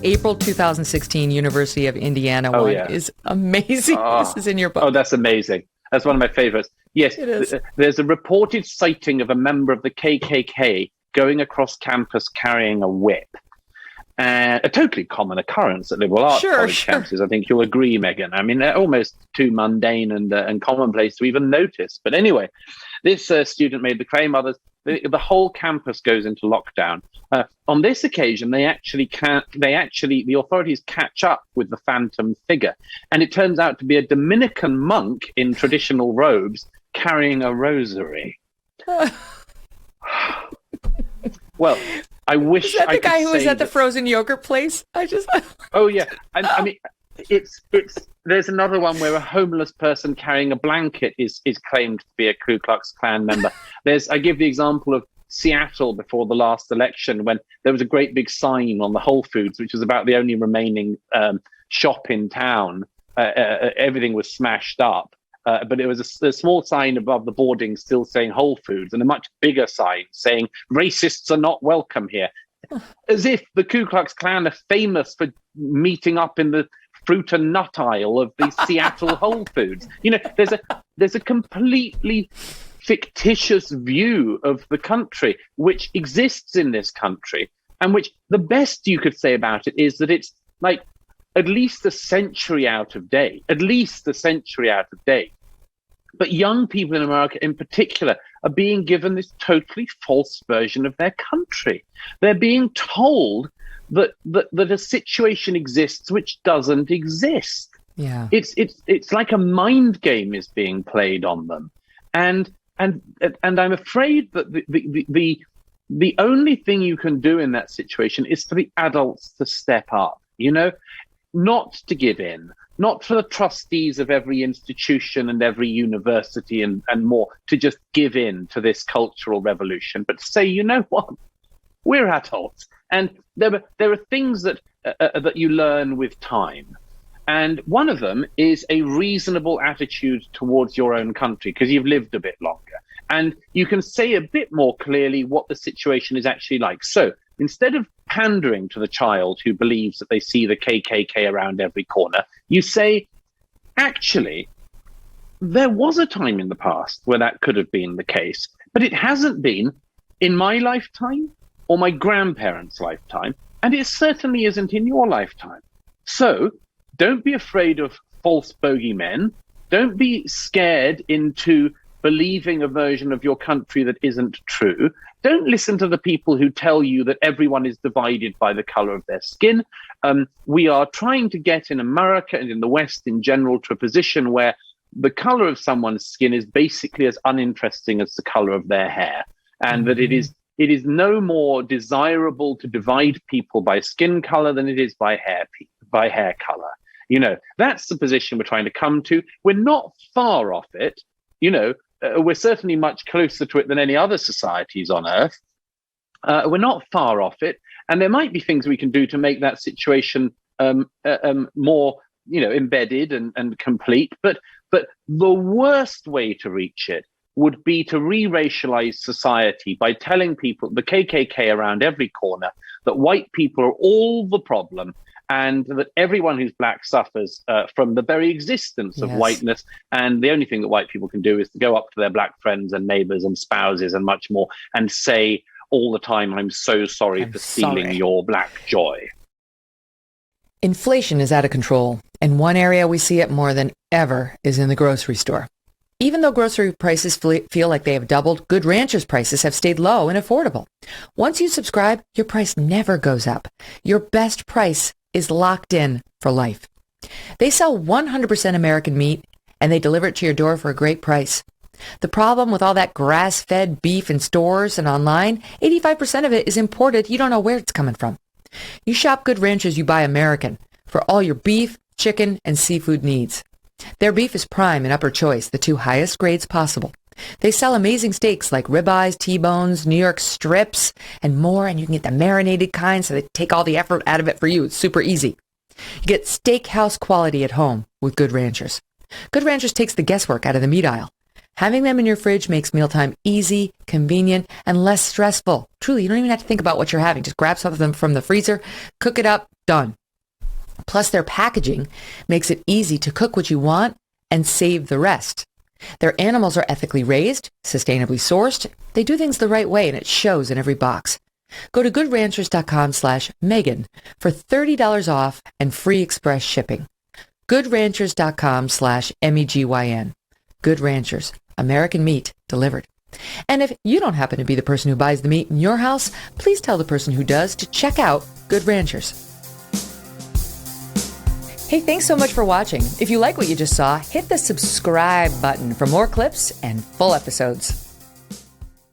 April 2016 University of Indiana one is amazing. This is in your book. Oh, that's amazing. That's one of my favorites. Yes, it is. There's a reported sighting of a member of the KKK going across campus carrying a whip. A totally common occurrence at liberal arts college campuses. I think you'll agree, Megyn. I mean, they're almost too mundane and commonplace to even notice. But anyway, this student made the claim. Others, the whole campus goes into lockdown. On this occasion, the authorities catch up with the phantom figure, and it turns out to be a Dominican monk in traditional robes carrying a rosary. Well, I wish. Is that the guy who was at the frozen yogurt place? Oh yeah, I mean, it's. There's another one where a homeless person carrying a blanket is claimed to be a Ku Klux Klan member. I give the example of Seattle before the last election when there was a great big sign on the Whole Foods, which was about the only remaining shop in town. Everything was smashed up. But it was a small sign above the boarding still saying Whole Foods and a much bigger sign saying racists are not welcome here. As if the Ku Klux Klan are famous for meeting up in the fruit and nut aisle of the Seattle Whole Foods. You know, there's a completely fictitious view of the country which exists in this country, and which the best you could say about it is that it's like at least a century out of date. But young people in America in particular are being given this totally false version of their country. They're being told that a situation exists which doesn't exist. Yeah. It's like a mind game is being played on them. And I'm afraid that the only thing you can do in that situation is for the adults to step up, you know? Not to give in, not for the trustees of every institution and every university and more to just give in to this cultural revolution, but to say, you know what, we're adults. And there are things that you learn with time. And one of them is a reasonable attitude towards your own country, because you've lived a bit longer. And you can say a bit more clearly what the situation is actually like. So instead of pandering to the child who believes that they see the KKK around every corner, you say, actually, there was a time in the past where that could have been the case, but it hasn't been in my lifetime or my grandparents' lifetime, and it certainly isn't in your lifetime. So don't be afraid of false bogeymen. Don't be scared into believing a version of your country that isn't true. Don't listen to the people who tell you that everyone is divided by the color of their skin. We are trying to get in America and in the West in general to a position where the color of someone's skin is basically as uninteresting as the color of their hair, and that it is no more desirable to divide people by skin color than it is by hair color. You know, that's the position we're trying to come to. We're not far off it. You know, we're certainly much closer to it than any other societies on Earth. We're not far off it, and there might be things we can do to make that situation more, you know, embedded and complete. But the worst way to reach it would be to re-racialize society by telling people, the KKK around every corner, that white people are all the problem, and that everyone who's black suffers from the very existence of whiteness. And the only thing that white people can do is to go up to their black friends and neighbors and spouses and much more and say all the time, I'm so sorry for stealing your black joy. Inflation is out of control, and one area we see it more than ever is in the grocery store. Even though grocery prices feel like they have doubled, Good Ranchers prices have stayed low and affordable. Once you subscribe, your price never goes up. Your best price is locked in for life. They sell 100% American meat, and they deliver it to your door for a great price. The problem with all that grass-fed beef in stores and online, 85% of it is imported. You don't know where it's coming from. You shop Good Ranchers, you buy American for all your beef, chicken, and seafood needs. Their beef is prime and upper choice, the two highest grades possible. They sell amazing steaks like ribeyes, T-bones, New York strips, and more, and you can get the marinated kind, so they take all the effort out of it for you. It's super easy. You get steakhouse quality at home with Good Ranchers. Good Ranchers takes the guesswork out of the meat aisle. Having them in your fridge makes mealtime easy, convenient, and less stressful. Truly, you don't even have to think about what you're having. Just grab something from the freezer, cook it up, Done. Plus, their packaging makes it easy to cook what you want and save the rest. Their animals are ethically raised, sustainably sourced. They do things the right way, and it shows in every box. Go to goodranchers.com/Megyn for $30 off and free express shipping. goodranchers.com/MEGYN. Good Ranchers, American meat delivered. And if you don't happen to be the person who buys the meat in your house, please tell the person who does to check out Good Ranchers. Hey, thanks so much for watching. If you like what you just saw, hit the subscribe button for more clips and full episodes.